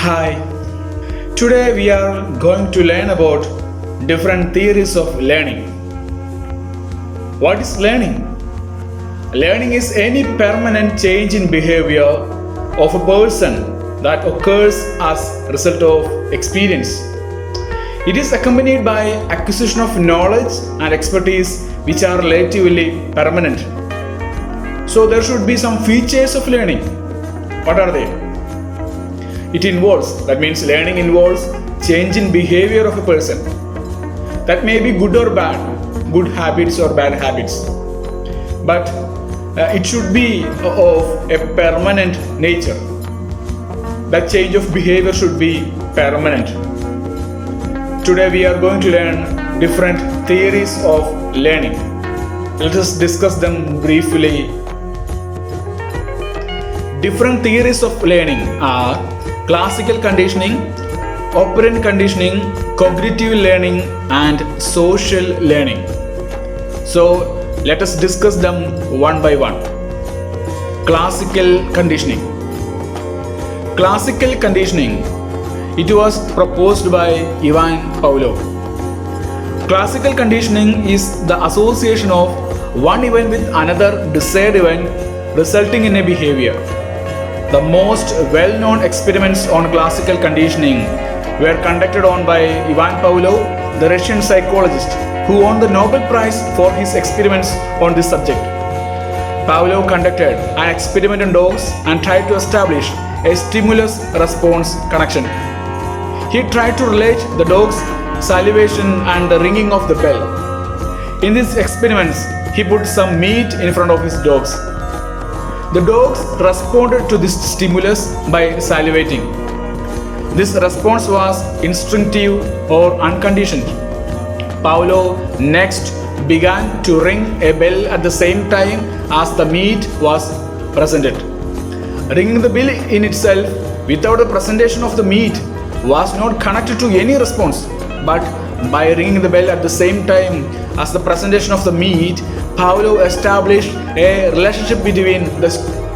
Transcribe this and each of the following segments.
Hi, today we are going to learn about different theories of learning. What is learning? Learning is any permanent change in behavior of a person that occurs as a result of experience. It is accompanied by acquisition of knowledge and expertise which are relatively permanent. So there should be some features of learning. What are they? It involves, that means learning involves change in behavior of a person. That may be good or bad, good habits or bad habits. But it should be of a permanent nature. That change of behavior should be permanent. Today we are going to learn different theories of learning. Let us discuss them briefly. Different theories of learning are classical conditioning, operant conditioning, cognitive learning, and social learning. So let us discuss them one by one. Classical conditioning. Classical conditioning, it was proposed by Ivan Pavlov. Classical conditioning is the association of one event with another desired event resulting in a behavior. The most well-known experiments on classical conditioning were conducted on by Ivan Pavlov, the Russian psychologist, who won the Nobel Prize for his experiments on this subject. Pavlov conducted an experiment on dogs and tried to establish a stimulus-response connection. He tried to relate the dog's salivation and the ringing of the bell. In these experiments, he put some meat in front of his dogs. The dogs responded to this stimulus by salivating. This response was instinctive or unconditioned. Pavlov next began to ring a bell at the same time as the meat was presented. Ringing the bell in itself without the presentation of the meat was not connected to any response, but by ringing the bell at the same time as the presentation of the meat, Pavlov established a relationship between the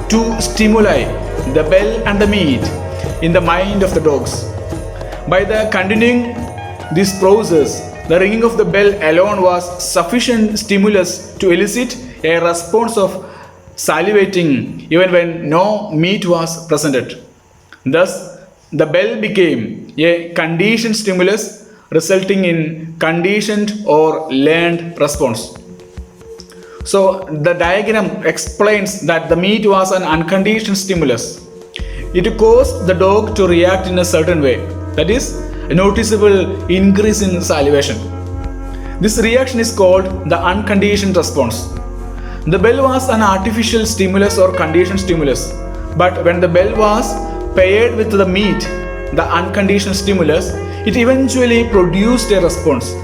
two stimuli, the bell and the meat, in the mind of the dogs. By the continuing this process, the ringing of the bell alone was sufficient stimulus to elicit a response of salivating even when no meat was presented. Thus, the bell became a conditioned stimulus resulting in conditioned or learned response. So the diagram explains that the meat was an unconditioned stimulus. It caused the dog to react in a certain way, that is, a noticeable increase in salivation. This reaction is called the unconditioned response. The bell was an artificial stimulus or conditioned stimulus, but when the bell was paired with the meat, the unconditioned stimulus, it eventually produced a response.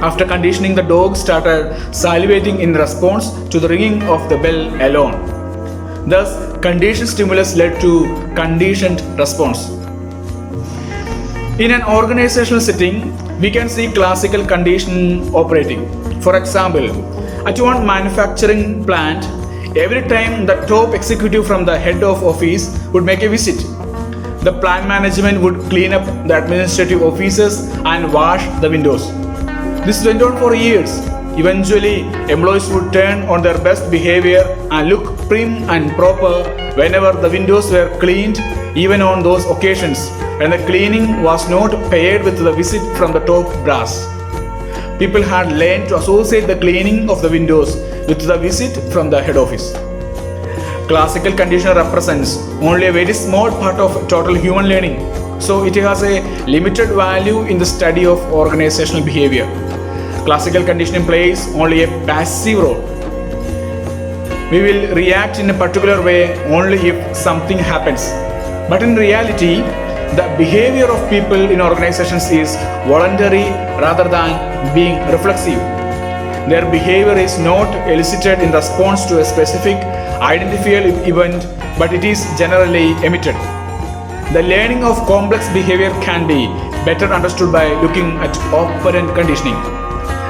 After conditioning, the dog started salivating in response to the ringing of the bell alone. Thus, conditioned stimulus led to conditioned response. In an organizational setting, we can see classical conditioning operating. For example, at one manufacturing plant, every time the top executive from the head of office would make a visit, the plant management would clean up the administrative offices and wash the windows. This went on for years. Eventually, employees would turn on their best behavior and look prim and proper whenever the windows were cleaned, even on those occasions when the cleaning was not paired with the visit from the top brass. People had learned to associate the cleaning of the windows with the visit from the head office. Classical conditioning represents only a very small part of total human learning, so it has a limited value in the study of organizational behavior. Classical conditioning plays only a passive role. We will react in a particular way only if something happens. But in reality, the behavior of people in organizations is voluntary rather than being reflexive. Their behavior is not elicited in response to a specific identifiable event, but it is generally emitted. The learning of complex behavior can be better understood by looking at operant conditioning.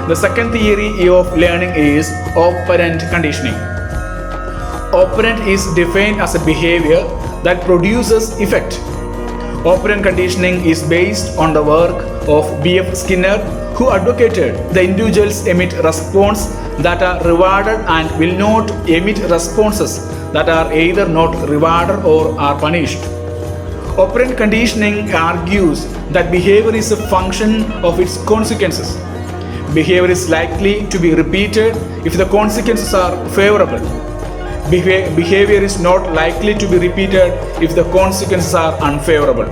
The second theory of learning is operant conditioning. Operant is defined as a behavior that produces effect. Operant conditioning is based on the work of B.F. Skinner, who advocated the individuals emit responses that are rewarded and will not emit responses that are either not rewarded or are punished. Operant conditioning argues that behavior is a function of its consequences. Behavior is likely to be repeated if the consequences are favorable. Behavior is not likely to be repeated if the consequences are unfavorable.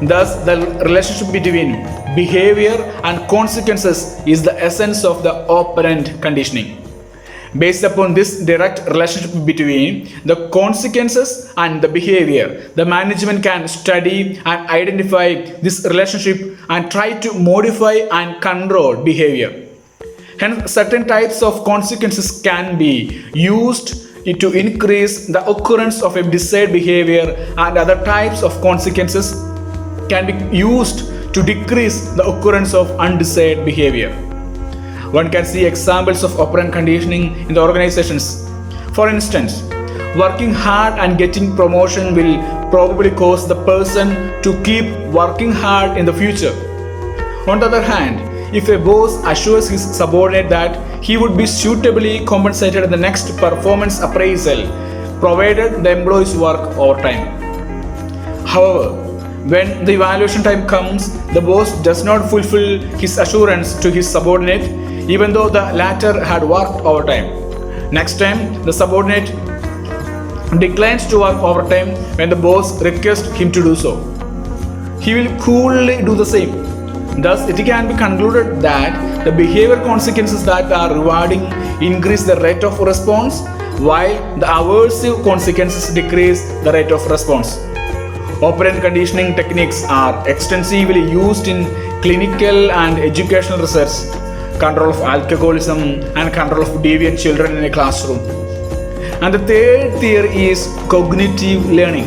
Thus, the relationship between behavior and consequences is the essence of the operant conditioning. Based upon this direct relationship between the consequences and the behavior, the management can study and identify this relationship and try to modify and control behavior. Hence, certain types of consequences can be used to increase the occurrence of a desired behavior, and other types of consequences can be used to decrease the occurrence of undesired behavior. One can see examples of operant conditioning in the organizations. For instance, working hard and getting promotion will probably cause the person to keep working hard in the future. On the other hand, if a boss assures his subordinate that he would be suitably compensated in the next performance appraisal, provided the employee's work overtime. However, when the evaluation time comes, the boss does not fulfill his assurance to his subordinate, even though the latter had worked overtime. Next time, the subordinate declines to work overtime when the boss requests him to do so. He will coolly do the same. Thus, it can be concluded that the behavior consequences that are rewarding increase the rate of response, while the aversive consequences decrease the rate of response. Operant conditioning techniques are extensively used in clinical and educational research, control of alcoholism, and control of deviant children in a classroom. And the third theory is cognitive learning.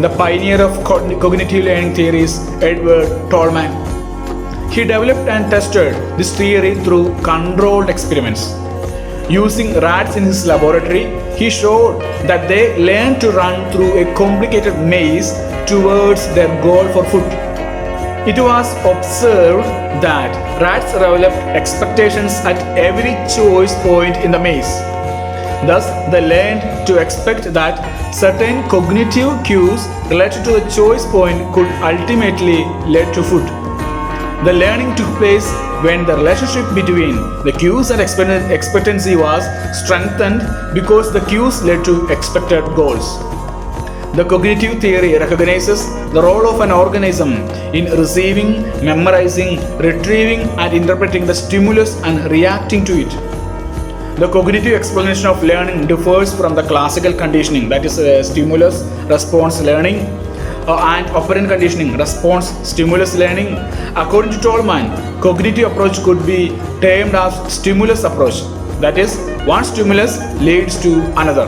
The pioneer of cognitive learning theory is Edward Tolman. He developed and tested this theory through controlled experiments. Using rats in his laboratory, he showed that they learned to run through a complicated maze towards their goal for food. It was observed that rats developed expectations at every choice point in the maze. Thus, they learned to expect that certain cognitive cues related to a choice point could ultimately lead to food. The learning took place when the relationship between the cues and expectancy was strengthened because the cues led to expected goals. The cognitive theory recognizes the role of an organism in receiving, memorizing, retrieving, and interpreting the stimulus and reacting to it. The cognitive explanation of learning differs from the classical conditioning, that is, stimulus response learning, and operant conditioning, response stimulus learning. According to Tolman, cognitive approach could be termed as stimulus approach, that is, one stimulus leads to another.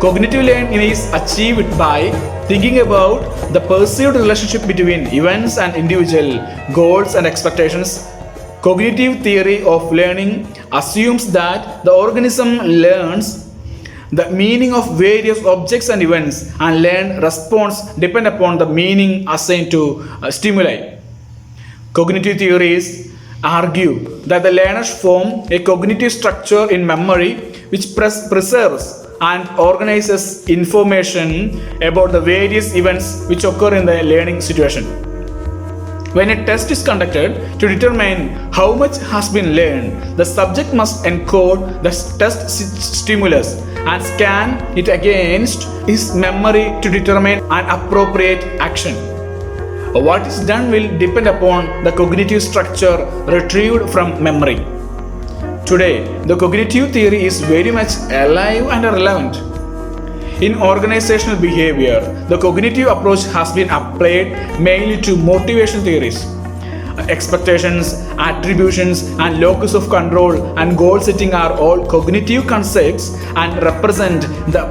Cognitive learning is achieved by thinking about the perceived relationship between events and individual goals and expectations. Cognitive theory of learning assumes that the organism learns the meaning of various objects and events, and learned response depend upon the meaning assigned to stimuli. Cognitive theories argue that the learners form a cognitive structure in memory which preserves and organizes information about the various events which occur in the learning situation. When a test is conducted to determine how much has been learned, the subject must encode the test stimulus and scan it against his memory to determine an appropriate action. What is done will depend upon the cognitive structure retrieved from memory. Today, the cognitive theory is very much alive and relevant. In organizational behavior, the cognitive approach has been applied mainly to motivation theories. Expectations, attributions, and locus of control and goal setting are all cognitive concepts and represent the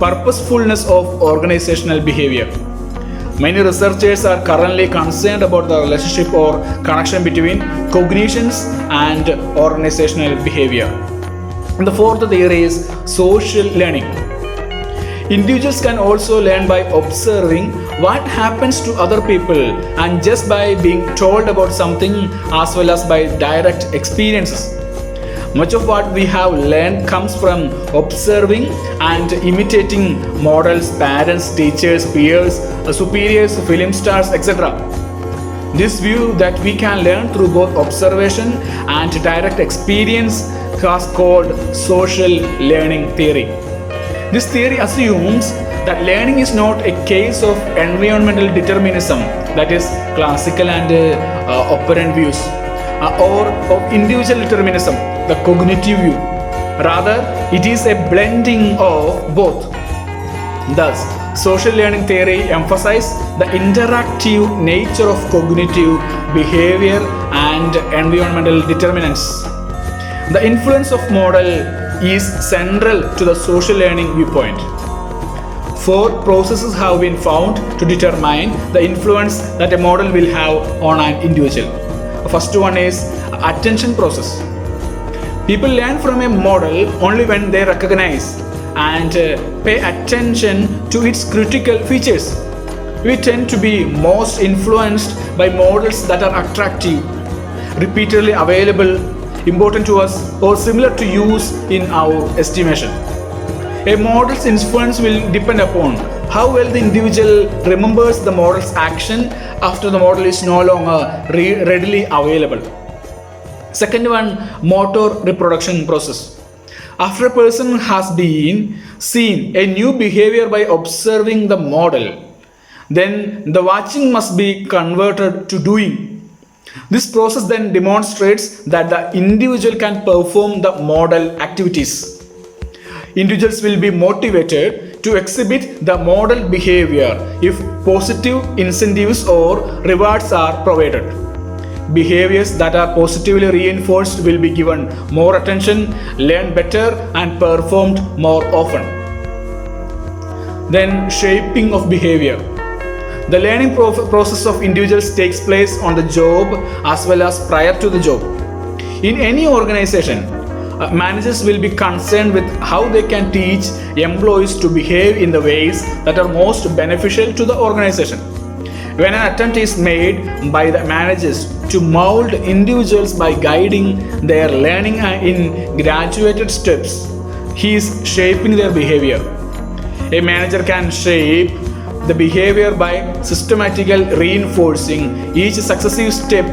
purposefulness of organizational behavior. Many researchers are currently concerned about the relationship or connection between cognitions and organizational behavior. And the fourth theory is social learning. Individuals can also learn by observing what happens to other people and just by being told about something as well as by direct experiences. Much of what we have learned comes from observing and imitating models, parents, teachers, peers, superiors, film stars, etc. This view that we can learn through both observation and direct experience is called social learning theory. This theory assumes that learning is not a case of environmental determinism, that is classical and operant views, or of individual determinism, the cognitive view. Rather, it is a blending of both. Thus, social learning theory emphasizes the interactive nature of cognitive behavior and environmental determinants. The influence of model is central to the social learning viewpoint. 4 processes have been found to determine the influence that a model will have on an individual. The first one is attention process. People learn from a model only when they recognize and pay attention to its critical features. We tend to be most influenced by models that are attractive, repeatedly available, important to us, or similar to use in our estimation. A model's influence will depend upon how well the individual remembers the model's action after the model is no longer readily available. Second one, motor reproduction process. After a person has been seen a new behavior by observing the model, then the watching must be converted to doing. This process then demonstrates that the individual can perform the model activities. Individuals will be motivated to exhibit the model behavior if positive incentives or rewards are provided. Behaviors that are positively reinforced will be given more attention, learned better, and performed more often. Then, shaping of behavior. The learning process of individuals takes place on the job as well as prior to the job. In any organization, managers will be concerned with how they can teach employees to behave in the ways that are most beneficial to the organization. When an attempt is made by the managers to mold individuals by guiding their learning in graduated steps, he is shaping their behavior. A manager can shape the behavior by systematically reinforcing each successive step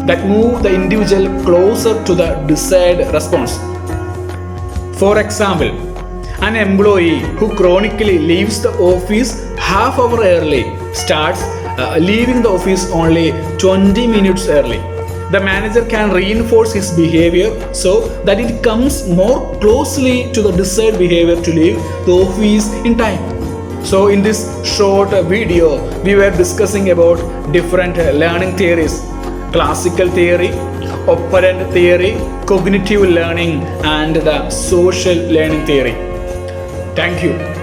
that move the individual closer to the desired response. For example, an employee who chronically leaves the office half hour early starts leaving the office only 20 minutes early. The manager can reinforce his behavior so that it comes more closely to the desired behavior to leave the office in time. So in this short video, we were discussing about different learning theories: classical theory, operant theory, cognitive learning, and the social learning theory. Thank you.